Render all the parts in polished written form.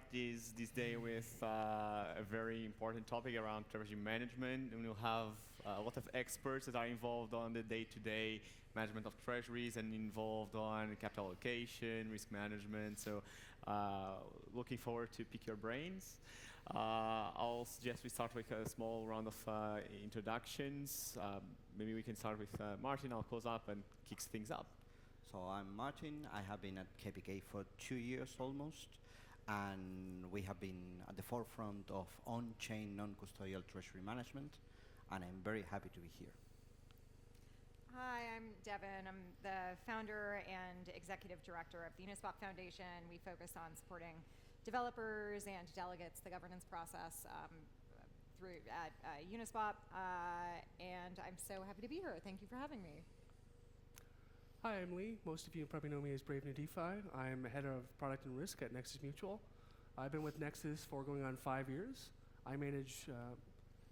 start this day with a very important topic around treasury management. And we'll have a lot of experts that are involved on the day-to-day management of treasuries and involved on capital allocation, risk management. So looking forward to pick your brains. I'll suggest we start with a small round of introductions. Maybe we can start with Martin. I'll close up and kick things up. So I'm Martin. I have been at KPK for 2 years almost, and we have been at the forefront of on-chain non-custodial treasury management, and I'm very happy to be here. Hi, I'm Devin. I'm the founder and executive director of the Uniswap Foundation. We focus on supporting developers and delegates, the governance process through at Uniswap, and I'm so happy to be here. Thank you for having me. Hi, I'm Lee. Most of you probably know me as BraveNewDeFi. I'm head of product and risk at Nexus Mutual. I've been with Nexus for going on 5 years. I manage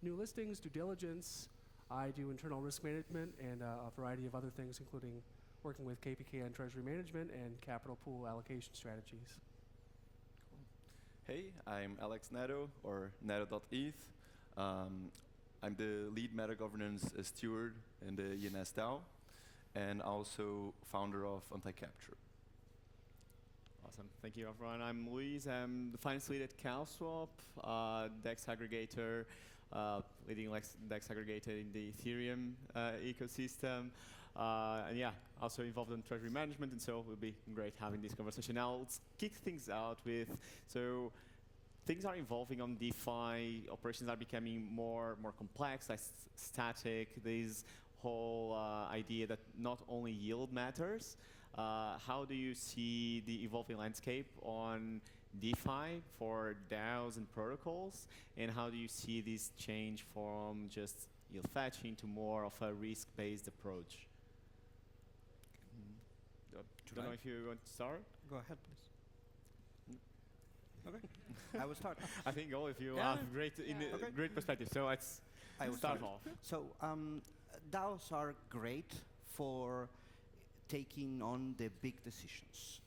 new listings, due diligence. I do internal risk management and a variety of other things, including working with KPK on treasury management and capital pool allocation strategies. Hey, I'm Alex Netto, or Netto.eth. I'm the lead meta governance steward in the ENS DAO, and also founder of Anti-Capture. Awesome. Thank you, everyone. I'm Luís. I'm the finance lead at CalSwap, DEX aggregator, leading DEX aggregator in the Ethereum ecosystem. And yeah, also involved in treasury management, and so it will be great having this conversation. Now, let's kick things out with, so things are evolving on DeFi, operations are becoming more complex, less static. There's whole idea that not only yield matters. How do you see the evolving landscape on DeFi for DAOs and protocols? And how do you see this change from just yield fetching to more of a risk-based approach? Don't know if you want to start? Go ahead, please. Okay, I will start. I think all of you have great perspective, so let's start off. So DAOs are great for taking on the big decisions.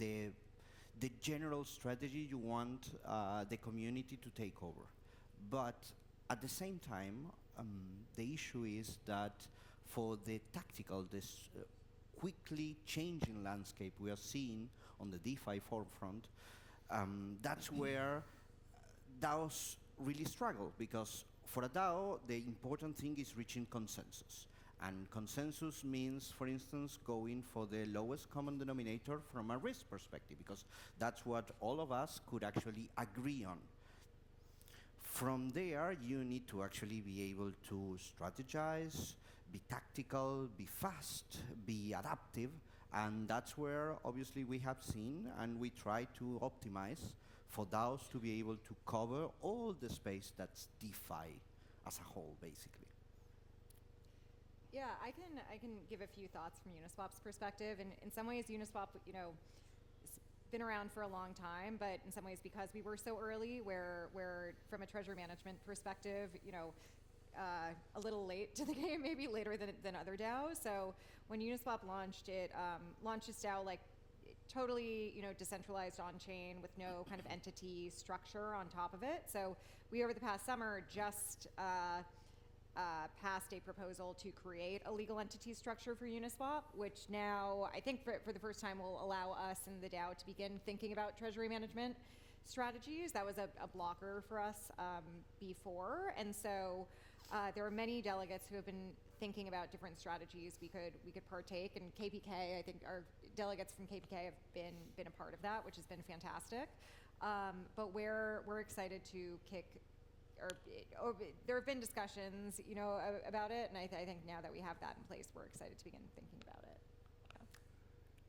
The general strategy you want the community to take over. But at the same time, the issue is that for the tactical, this quickly changing landscape we are seeing on the DeFi forefront, that's where DAOs really struggle, because for a DAO, the important thing is reaching consensus. And consensus means, for instance, going for the lowest common denominator from a risk perspective, because that's what all of us could actually agree on. From there, you need to actually be able to strategize, be tactical, be fast, be adaptive, and that's where obviously we have seen and we try to optimize for DAOs to be able to cover all the space that's DeFi as a whole, basically. Yeah, I can give a few thoughts from Uniswap's perspective. And in some ways, Uniswap, has been around for a long time, but in some ways, because we were so early, where from a treasury management perspective, a little late to the game, maybe later than other DAOs. So when Uniswap launched, it launched its DAO like totally, decentralized on-chain with no kind of entity structure on top of it. So we, over the past summer, just passed a proposal to create a legal entity structure for Uniswap, which now I think for the first time will allow us in the DAO to begin thinking about treasury management strategies. That was a blocker for us before, and so there are many delegates who have been thinking about different strategies we could partake, and KPK, I think our delegates from KPK have been a part of that, which has been fantastic. But we're excited to kick. There have been discussions, about it, and I think now that we have that in place, we're excited to begin thinking about it.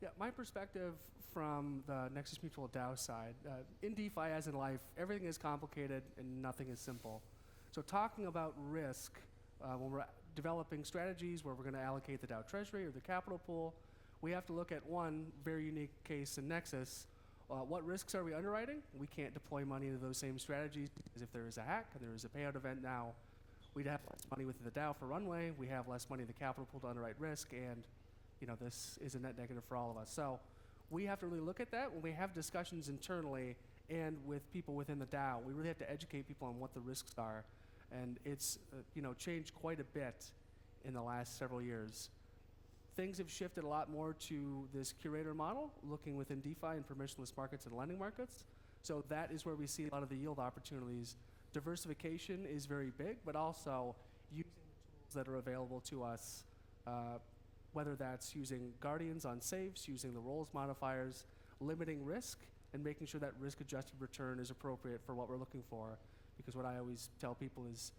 Yeah, my perspective from the Nexus Mutual DAO side, in DeFi as in life, everything is complicated and nothing is simple. So talking about risk, when we're developing strategies where we're going to allocate the DAO treasury or the capital pool, we have to look at one very unique case in Nexus. What risks are we underwriting? We can't deploy money into those same strategies, because if there is a hack and there is a payout event now, we'd have less money within the DAO for runway, we have less money in the capital pool to underwrite risk, and this is a net negative for all of us. So we have to really look at that when we have discussions internally and with people within the DAO. We really have to educate people on what the risks are, and it's changed quite a bit in the last several years. Things have shifted a lot more to this curator model, looking within DeFi and permissionless markets and lending markets. So that is where we see a lot of the yield opportunities. Diversification is very big, but also using the tools that are available to us, whether that's using guardians on safes, using the roles modifiers, limiting risk, and making sure that risk-adjusted return is appropriate for what we're looking for. Because what I always tell people is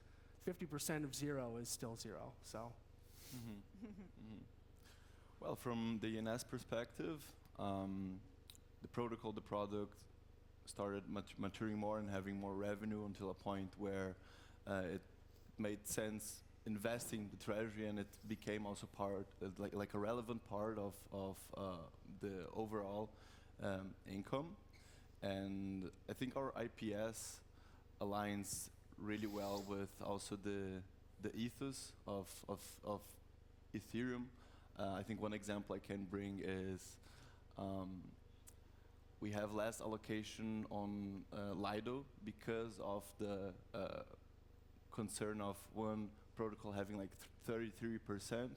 50% of zero is still zero. So. Well, from the ENS perspective, the protocol, the product started maturing more and having more revenue until a point where it made sense investing the treasury, and it became also part, like a relevant part of the overall income. And I think our IPS aligns really well with also the ethos of Ethereum. I think one example I can bring is we have less allocation on Lido because of the concern of one protocol having like 33%.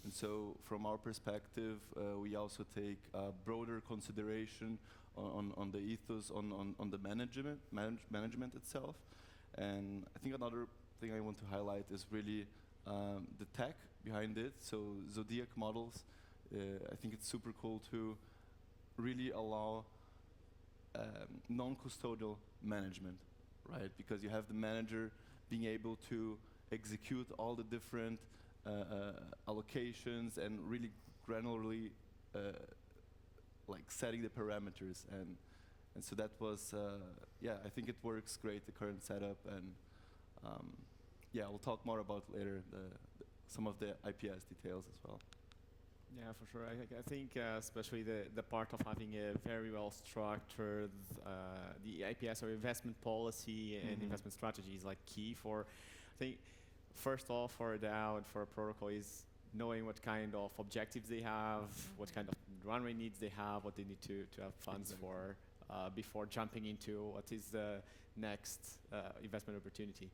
And so from our perspective, we also take broader consideration on the ethos, on the management itself. And I think another thing I want to highlight is really the tech behind it. So Zodiac models, I think it's super cool to really allow non-custodial management, right? Because you have the manager being able to execute all the different allocations and really granularly like setting the parameters, and so that was I think it works great, the current setup, and we'll talk more about later some of the IPS details as well. Yeah, for sure. I think especially the part of having a very well structured the IPS or investment policy and investment strategy is like key for, I think, first off, for a DAO and for a protocol is knowing what kind of objectives they have, what kind of run rate needs they have, what they need to have funds for before jumping into what is the next investment opportunity.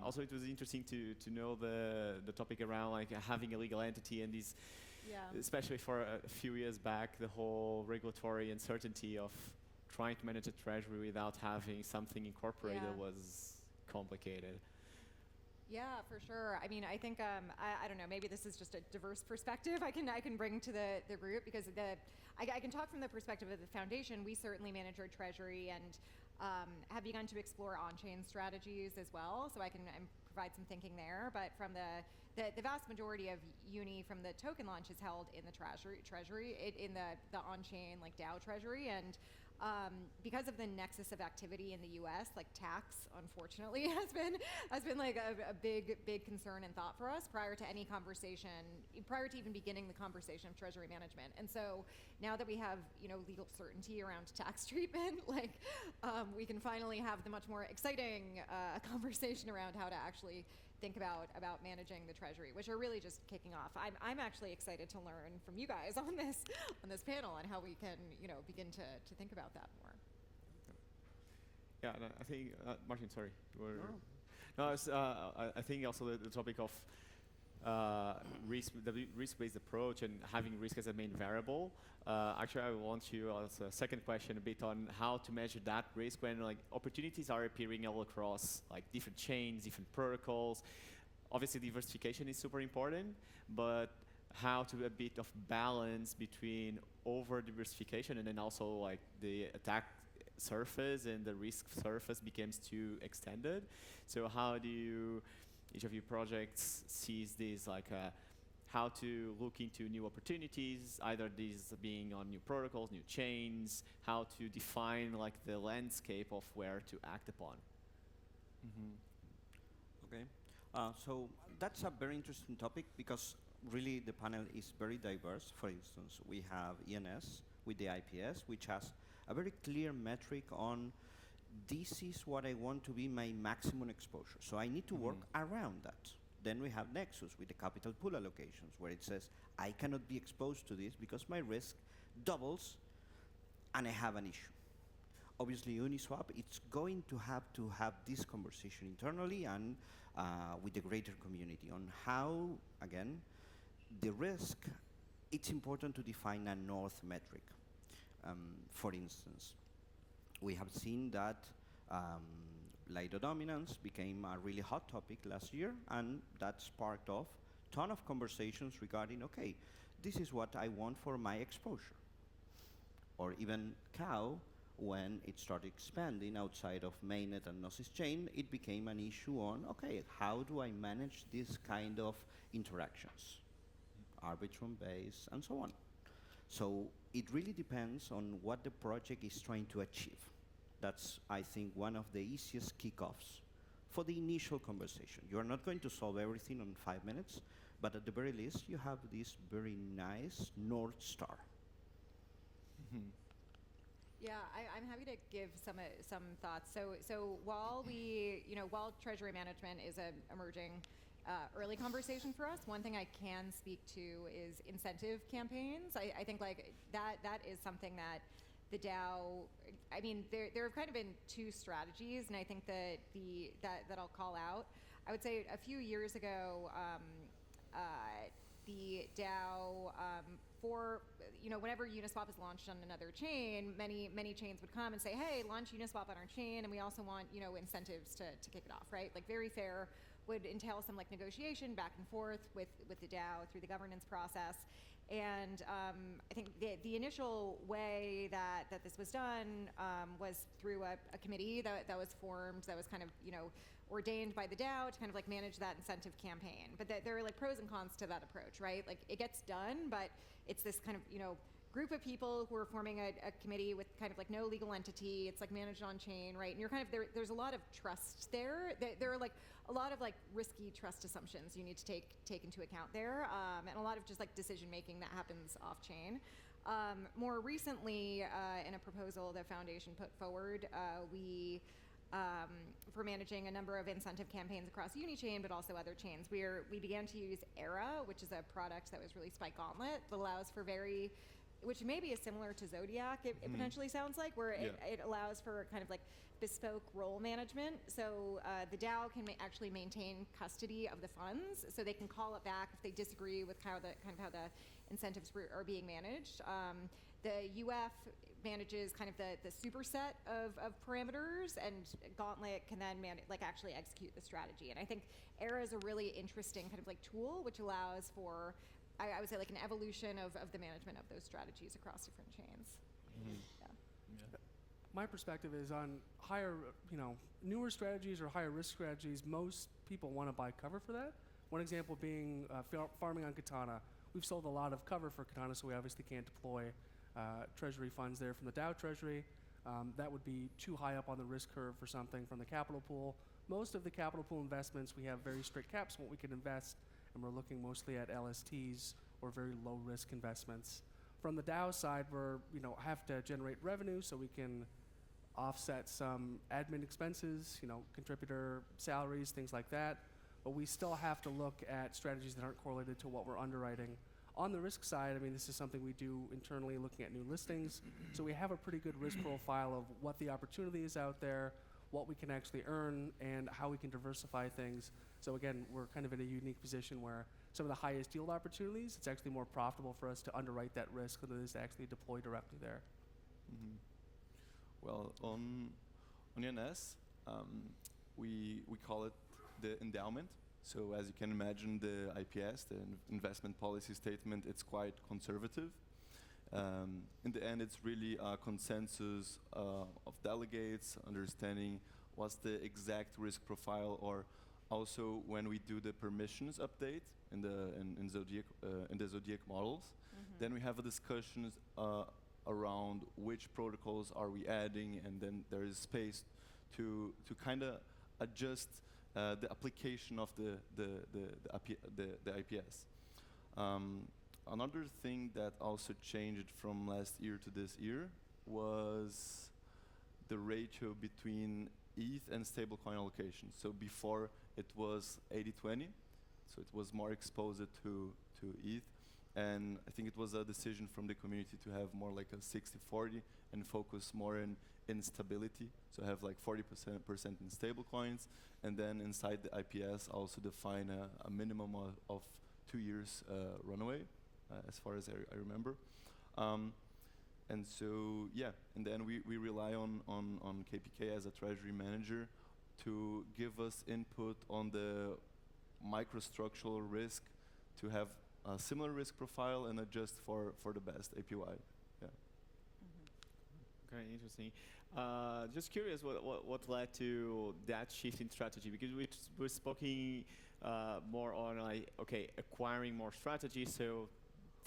Also, it was interesting to know the topic around like having a legal entity and these. Yeah. Especially for a few years back, the whole regulatory uncertainty of trying to manage a treasury without having something incorporated was complicated. Yeah, for sure. I mean, I think I don't know. Maybe this is just a diverse perspective I can bring to the group, because I can talk from the perspective of the foundation. We certainly manage our treasury and have begun to explore on-chain strategies as well. So I can provide some thinking there. But from the vast majority of Uni from the token launch is held in the treasury, in the on-chain like DAO treasury, and because of the nexus of activity in the U.S., like tax, unfortunately, has been like a big concern and thought for us prior to any conversation, prior to even beginning the conversation of treasury management. And so now that we have legal certainty around tax treatment, like we can finally have the much more exciting conversation around how to actually think about managing the treasury, which are really just kicking off. I'm actually excited to learn from you guys on this panel on how we can begin to think about that more. Yeah, no, I think Martin, sorry. I think also the topic of the risk-based approach and having risk as a main variable. Actually, I want to ask a second question a bit on how to measure that risk when like opportunities are appearing all across like different chains, different protocols. Obviously, diversification is super important, but how to a bit of balance between over diversification and then also like the attack surface and the risk surface becomes too extended. So how do each of your projects sees this like how to look into new opportunities, either these being on new protocols, new chains, how to define like the landscape of where to act upon? Okay, so that's a very interesting topic because really the panel is very diverse. For instance, we have ENS with the IPS, which has a very clear metric on this is what I want to be my maximum exposure. So I need to work around that. Then we have Nexus with the capital pool allocations, where it says I cannot be exposed to this because my risk doubles and I have an issue. obviously Uniswap, it's going to have this conversation internally and with the greater community on how, again, the risk, it's important to define a north metric. For instance, we have seen that Lido dominance became a really hot topic last year, and that sparked off a ton of conversations regarding, okay, this is what I want for my exposure. Or even Cow, when it started expanding outside of mainnet and Gnosis chain, it became an issue on, okay, how do I manage this kind of interactions? Arbitrum base, and so on. So it really depends on what the project is trying to achieve. That's, I think, one of the easiest kickoffs for the initial conversation. You're not going to solve everything in 5 minutes, but at the very least, you have this very nice North Star. Yeah, I'm happy to give some thoughts. So while while treasury management is an emerging early conversation for us, one thing I can speak to is incentive campaigns. I think like that is something that the DAO. I mean, there have kind of been two strategies, and I think that I'll call out. I would say a few years ago, the DAO for whenever Uniswap is launched on another chain, many chains would come and say, hey, launch Uniswap on our chain, and we also want incentives to kick it off, right? Like very fair, would entail some like negotiation back and forth with the DAO through the governance process. And I think the initial way that this was done was through a committee that was formed, that was kind of ordained by the DAO to kind of like manage that incentive campaign. But there are like pros and cons to that approach, right? Like it gets done, but it's this kind of group of people who are forming a committee with kind of like no legal entity. It's like managed on chain, right? And you're kind of there's a lot of trust there. There are like a lot of like risky trust assumptions you need to take into account there, and a lot of just like decision making that happens off chain. More recently, in a proposal the foundation put forward, we for managing a number of incentive campaigns across Unichain, but also other chains, we began to use Era, which is a product that was released by Gauntlet that allows for which maybe is similar to Zodiac, it potentially sounds like, where it allows for kind of like bespoke role management. So the DAO can actually maintain custody of the funds, so they can call it back if they disagree with how the incentives are being managed. The UF manages kind of the superset of parameters, and Gauntlet can then actually execute the strategy. And I think Era is a really interesting kind of like tool, which allows for, I would say, like an evolution of the management of those strategies across different chains. My perspective is on higher, newer strategies or higher risk strategies, most people want to buy cover for that. One example being farming on Katana. We've sold a lot of cover for Katana, so we obviously can't deploy treasury funds there from the DAO treasury. That would be too high up on the risk curve for something from the capital pool. Most of the capital pool investments, we have very strict caps on what we can invest, and we're looking mostly at LSTs or very low risk investments. From the DAO side, we're have to generate revenue so we can offset some admin expenses, contributor salaries, things like that. But we still have to look at strategies that aren't correlated to what we're underwriting. On the risk side, I mean, this is something we do internally, looking at new listings. So we have a pretty good risk profile of what the opportunity is out there, what we can actually earn, and how we can diversify things. So again, we're kind of in a unique position where some of the highest yield opportunities, it's actually more profitable for us to underwrite that risk than it is to actually deploy directly there. Well, on ENS, we call it the endowment. So as you can imagine, the IPS, the investment policy statement, it's quite conservative. In the end, it's really a consensus of delegates, understanding what's the exact risk profile, or also when we do the permissions update in the Zodiac models, then we have a discussion around which protocols are we adding, and then there is space to kind of adjust the application of the IPS. Another thing that also changed from last year to this year was the ratio between ETH and stablecoin allocation. So before it was 80-20, so it was more exposed to ETH. And I think it was a decision from the community to have more like a 60-40 and focus more in in stability. So have like 40% in stable coins, and then inside the IPS also define a minimum of 2 years runaway, as far as I remember. And so, yeah, and then we rely on KPK as a treasury manager to give us input on the microstructural risk, to have a similar risk profile and adjust for the best APY. Yeah. Okay, interesting. Just curious, what led to that shift in strategy? Because we're speaking more on like, okay, acquiring more strategy, so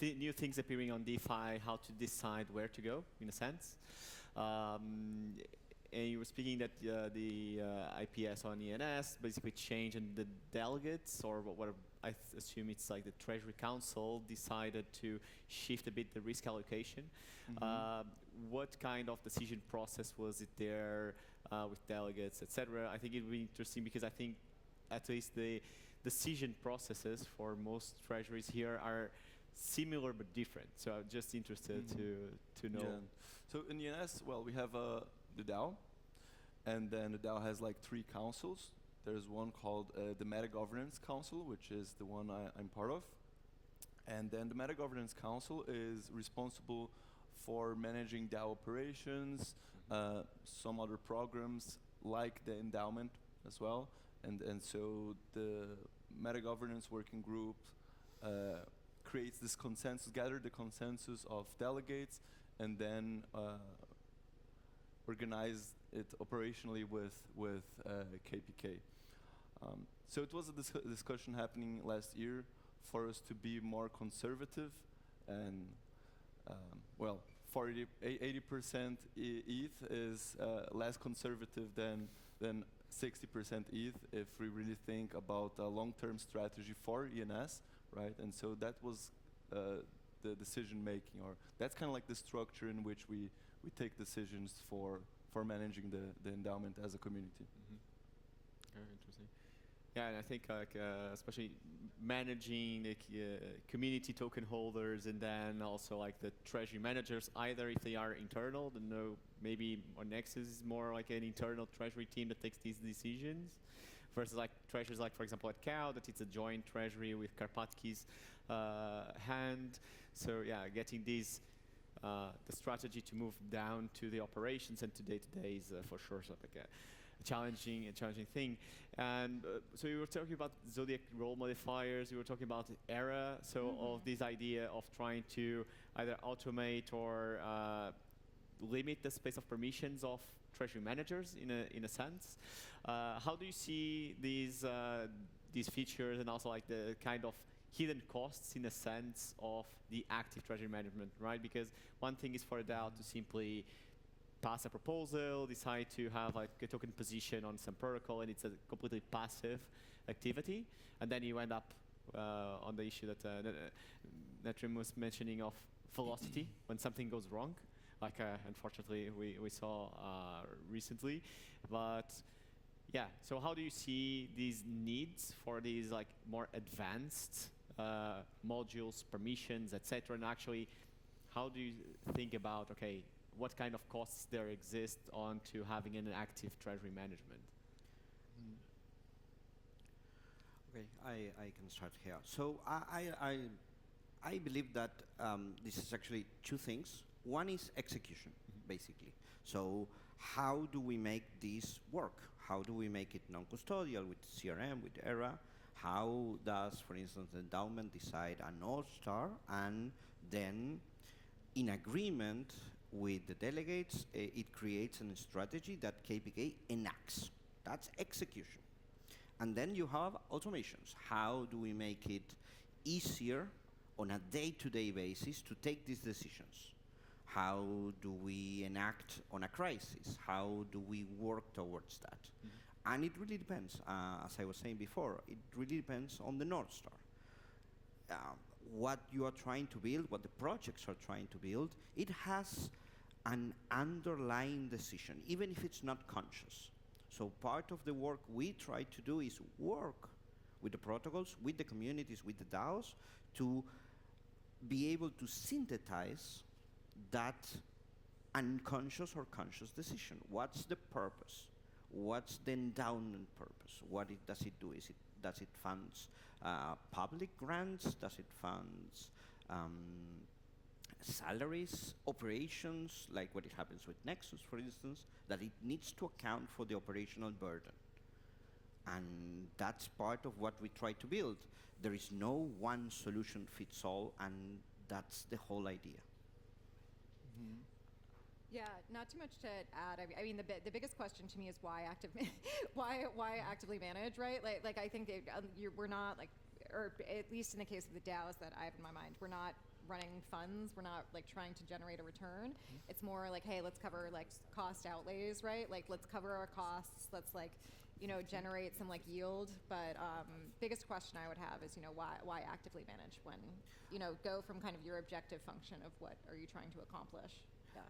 new things appearing on DeFi, how to decide where to go, in a sense. And you were speaking that the IPS on ENS basically changed, and the delegates, or what I assume it's like the Treasury Council, decided to shift a bit the risk allocation. What kind of decision process was it there with delegates, etc.? I think it would be interesting because I think at least the decision processes for most treasuries here are similar but different. So I'm just interested to know. Yeah. So in ENS, well, we have the DAO, and then the DAO has like 3 councils. There's one called the Meta Governance Council, which is the one I'm part of. And then the Meta Governance Council is responsible for managing DAO operations, some other programs like the endowment as well. And so the Meta Governance Working Group creates this consensus, gather the consensus of delegates, and then organize it operationally with KPK. So it was a discussion happening last year for us to be more conservative, and well, 80% ETH is less conservative than 60% ETH if we really think about a long-term strategy for ENS, right? And so that was the decision making, or that's kind of like the structure in which we take decisions for managing the endowment as a community. Very interesting. Yeah, and I think like especially managing the community token holders, and then also like the treasury managers, either if they are internal, then maybe on Nexus is more like an internal treasury team that takes these decisions, versus like treasuries like, for example, at Cow, that it's a joint treasury with Karpatki's hand. So yeah, getting these the strategy to move down to the operations and to day-to-day is for sure like a challenging thing. And so you were talking about Zodiac role modifiers, you were talking about ERA, so of this idea of trying to either automate or limit the space of permissions of treasury managers in a sense. How do you see these features, and also like the kind of hidden costs in a sense of the active treasury management, right? Because one thing is for a DAO to simply pass a proposal, decide to have like a token position on some protocol, and it's a completely passive activity. And then you end up on the issue that Netrim was mentioning of velocity when something goes wrong, like unfortunately we saw recently. But yeah, so how do you see these needs for these like more advanced modules, permissions, etc.? And actually, how do you think about, okay, what kind of costs there exist onto having an active treasury management? Okay, I can start here. So I believe that this is actually 2 things. One is execution, basically. So how do we make this work? How do we make it non-custodial with CRM, with ERA? How does, for instance, the endowment decide an all-star, and then in agreement with the delegates, it creates a strategy that KPK enacts. That's execution. And then you have automations. How do we make it easier on a day-to-day basis to take these decisions? How do we enact on a crisis? How do we work towards that? And it really depends, as I was saying before, it really depends on the North Star. What you are trying to build, what the projects are trying to build, it has an underlying decision, even if it's not conscious. So part of the work we try to do is work with the protocols, with the communities, with the DAOs, to be able to synthesize that unconscious or conscious decision. What's the purpose? What's the endowment purpose? Does it do? Does it funds public grants? Does it funds salaries, operations, like what it happens with Nexus, for instance, that it needs to account for the operational burden. And that's part of what we try to build. There is no one solution fits all, and that's the whole idea. Mm-hmm. Yeah, not too much to add. I mean, the biggest question to me is why why actively manage, right? Like I think we're not like, or at least in the case of the DAOs that I have in my mind, we're not running funds. We're not like trying to generate a return. Mm-hmm. It's more like, hey, let's cover like cost outlays, right? Like let's cover our costs. Let's like, generate some like yield. But biggest question I would have is, why actively manage when, go from kind of your objective function of what are you trying to accomplish? Yeah.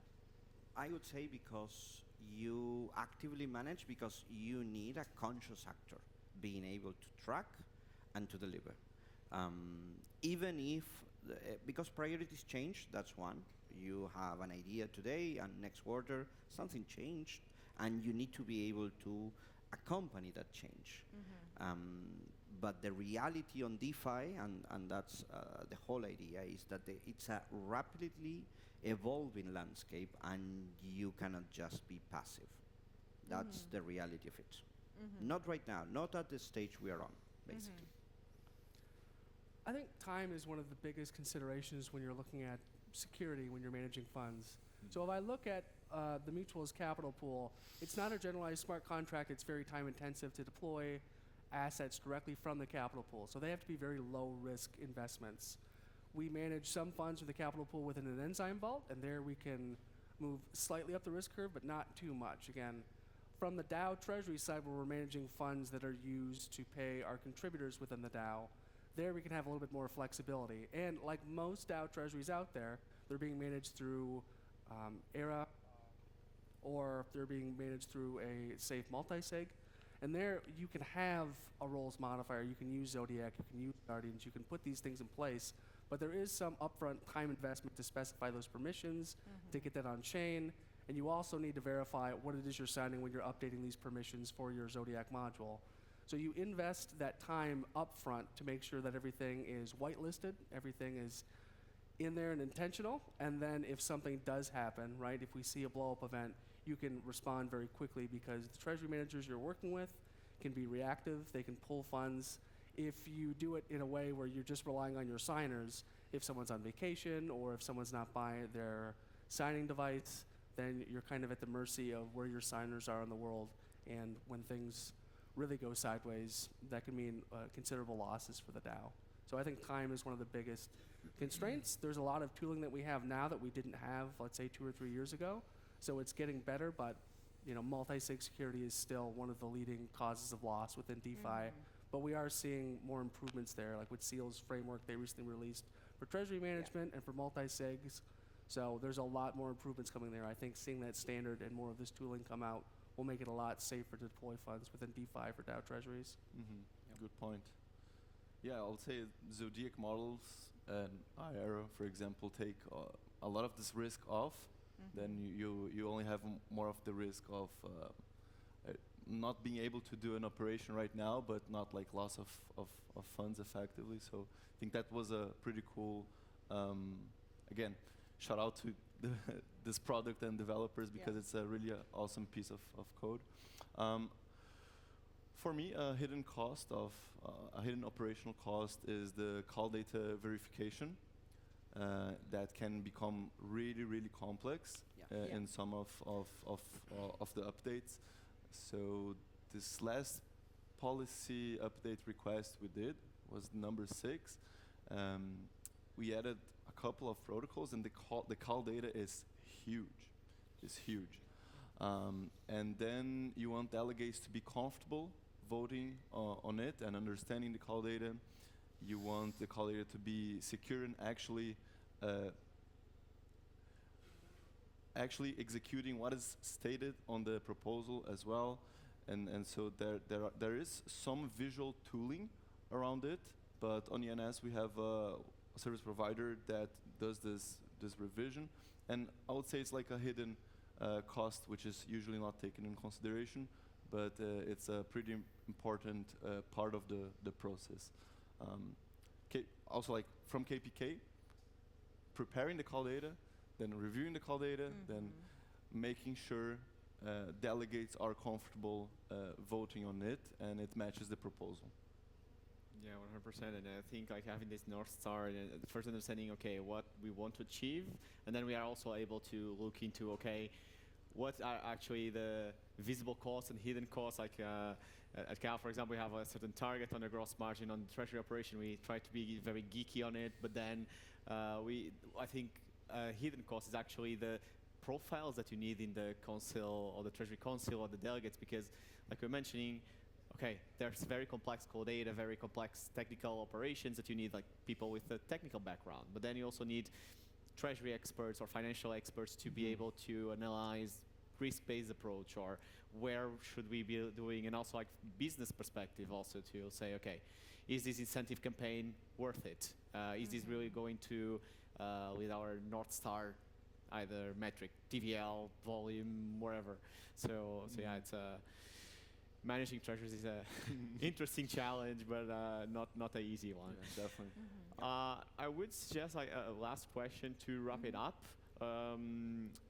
I would say because you actively manage because you need a conscious actor being able to track and to deliver. Even if, because priorities change, that's one. You have an idea today and next quarter something changed and you need to be able to accompany that change. Mm-hmm. But the reality on DeFi, and that's the whole idea, is that it's a rapidly evolving landscape and you cannot just be passive. That's the reality of it. Mm-hmm. Not right now, not at the stage we are on, basically. I think time is one of the biggest considerations when you're looking at security, when you're managing funds. Mm-hmm. So if I look at the mutual's capital pool, it's not a generalized smart contract. It's very time intensive to deploy assets directly from the capital pool. So they have to be very low risk investments. We manage some funds with the capital pool within an enzyme vault, and there we can move slightly up the risk curve, but not too much. Again, from the DAO Treasury side, where we're managing funds that are used to pay our contributors within the DAO, there we can have a little bit more flexibility. And like most DAO Treasuries out there, they're being managed through ERA, or they're being managed through a safe multi-sig. And there you can have a roles modifier, you can use Zodiac, you can use Guardians, you can put these things in place. But there is some upfront time investment to specify those permissions, to get that on chain. And you also need to verify what it is you're signing when you're updating these permissions for your Zodiac module. So you invest that time upfront to make sure that everything is whitelisted, everything is in there and intentional. And then if something does happen, right, if we see a blow-up event, you can respond very quickly because the treasury managers you're working with can be reactive, they can pull funds. If you do it in a way where you're just relying on your signers, if someone's on vacation or if someone's not by their signing device, then you're kind of at the mercy of where your signers are in the world. And when things really go sideways, that can mean considerable losses for the DAO. So I think time is one of the biggest constraints. There's a lot of tooling that we have now that we didn't have, let's say, 2 or 3 years ago. So it's getting better, but multi-sig security is still one of the leading causes of loss within DeFi. But we are seeing more improvements there, like with SEAL's framework they recently released for treasury management and for multi-sigs. So there's a lot more improvements coming there. I think seeing that standard and more of this tooling come out will make it a lot safer to deploy funds within DeFi for DAO treasuries. Good point. Yeah, I'll say Zodiac models and IRA, for example, take a lot of this risk off. Then you only have more of the risk of not being able to do an operation right now, but not like loss of funds effectively. So I think that was a pretty cool, again, shout out to this product and developers because it's a really awesome piece of code. For me, a hidden operational cost is the call data verification. That can become really, really complex in some of the updates. So this last policy update request we did was number 6. We added a couple of protocols, and the call data is huge. It's huge. And then you want delegates to be comfortable voting on it and understanding the call data. You want the call data to be secure and actually executing what is stated on the proposal as well. And so there is some visual tooling around it, but on ENS we have a service provider that does this revision, And I would say it's like a hidden cost, which is usually not taken in consideration, but it's a pretty important part of the process. Also, like from KPK, preparing the call data, then reviewing the call data, then making sure delegates are comfortable voting on it and it matches the proposal. Yeah, 100%. And I think like having this North Star and first understanding, okay, what we want to achieve, and then we are also able to look into, okay, what are actually the visible costs and hidden costs? Like at Cal, for example, we have a certain target on the gross margin on the treasury operation. We try to be very geeky on it, but then I think hidden cost is actually the profiles that you need in the council or the treasury council or the delegates, because like we're mentioning, okay, there's very complex code data, very complex technical operations that you need like people with a technical background, but then you also need treasury experts or financial experts to be able to analyze risk-based approach or where should we be doing, and also like business perspective also to say, okay, is this incentive campaign worth it? Is this really going to with our North Star either metric, TVL, volume, wherever. So yeah, it's managing treasures is a interesting challenge, but not an easy one. Yeah, definitely. I would suggest like a last question to wrap it up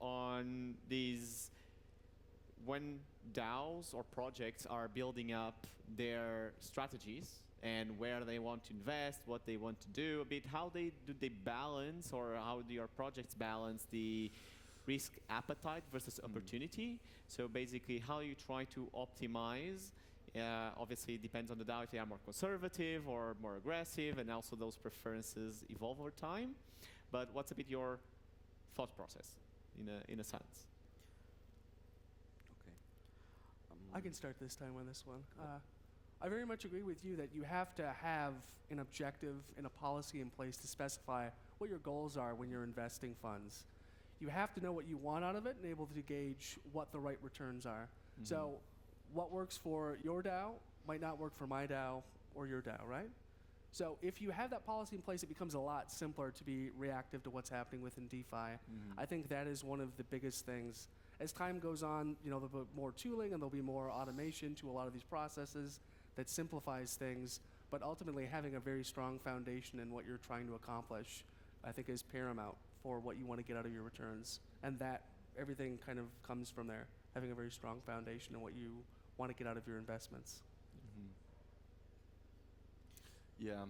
on these. When DAOs or projects are building up their strategies and where they want to invest, what they want to do, a bit how do they balance, or how do your projects balance the risk appetite versus opportunity? So basically, how you try to optimize. Obviously, it depends on the DAO if they are more conservative or more aggressive, and also those preferences evolve over time. But what's a bit your thought process, in a sense? I can start this time on this one. I very much agree with you that you have to have an objective and a policy in place to specify what your goals are when you're investing funds. You have to know what you want out of it and able to gauge what the right returns are. So what works for your DAO might not work for my DAO or your DAO, right? So if you have that policy in place, it becomes a lot simpler to be reactive to what's happening within DeFi. I think that is one of the biggest things. As time goes on, there'll be more tooling and there'll be more automation to a lot of these processes that simplifies things. But ultimately, having a very strong foundation in what you're trying to accomplish, I think, is paramount for what you want to get out of your returns. And that everything kind of comes from there, having a very strong foundation in what you want to get out of your investments. Yeah.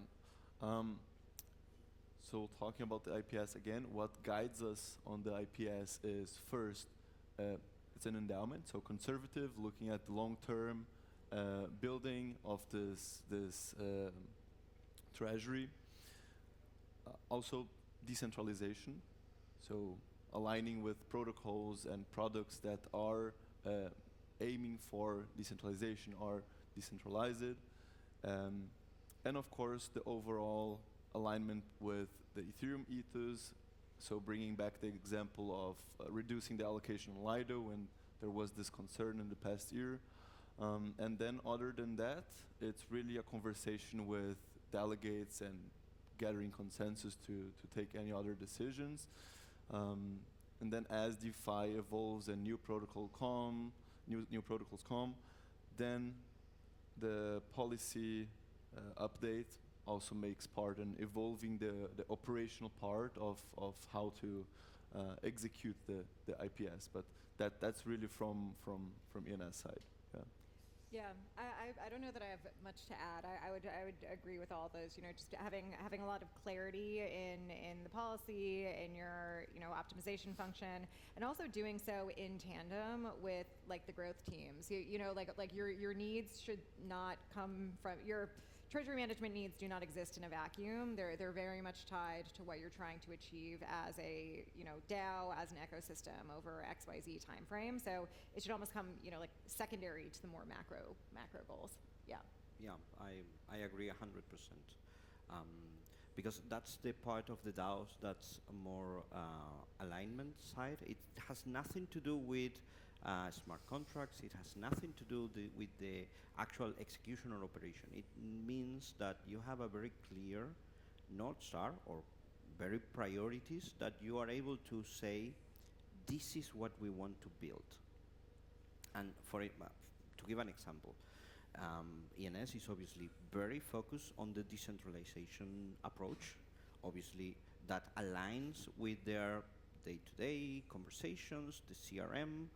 So talking about the IPS again, what guides us on the IPS is first, it's an endowment, so conservative, looking at the long-term building of this treasury. Also decentralization, so aligning with protocols and products that are aiming for decentralization or decentralized. And of course, the overall alignment with the Ethereum ethos. So bringing back the example of reducing the allocation on Lido when there was this concern in the past year. And then other than that, it's really a conversation with delegates and gathering consensus to take any other decisions. And then as DeFi evolves and new protocols come, then the policy update also makes part in evolving the operational part of how to execute the IPS. But that's really from ENS side. Yeah, I don't know that I have much to add. I would agree with all those. Just having a lot of clarity in the policy, in your optimization function, and also doing so in tandem with like the growth teams. Like your needs should not come from your treasury management needs do not exist in a vacuum. They're very much tied to what you're trying to achieve as a DAO, as an ecosystem over XYZ timeframe. So it should almost come like secondary to the more macro goals. Yeah. Yeah, I agree 100%. Because that's the part of the DAOs that's a more alignment side. It has nothing to do with smart contracts. It has nothing to do with the actual execution or operation. It means that you have a very clear North Star or very priorities that you are able to say, this is what we want to build. And for it, to give an example, ENS is obviously very focused on the decentralization approach. Obviously, that aligns with their day-to-day conversations, the CRM,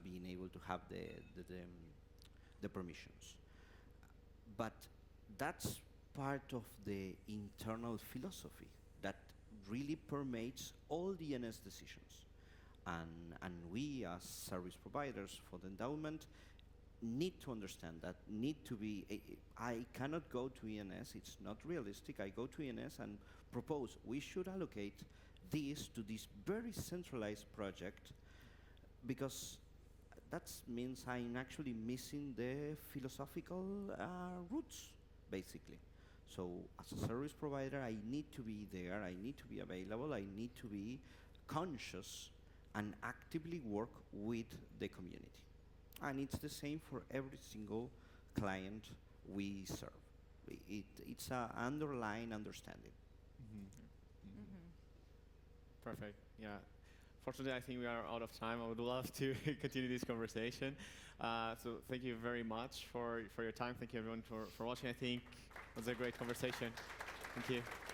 being able to have the permissions. But that's part of the internal philosophy that really permeates all the ENS decisions. And we, as service providers for the endowment, need to understand that, need to be, I cannot go to ENS, it's not realistic, I go to ENS and propose we should allocate this to this very centralized project, because that means I'm actually missing the philosophical roots, basically. So as a service provider, I need to be there, I need to be available, I need to be conscious and actively work with the community. And it's the same for every single client we serve. It's an underlying understanding. Perfect. Yeah. Fortunately, I think we are out of time. I would love to continue this conversation. So thank you very much for your time. Thank you everyone for watching. I think it was a great conversation. Thank you.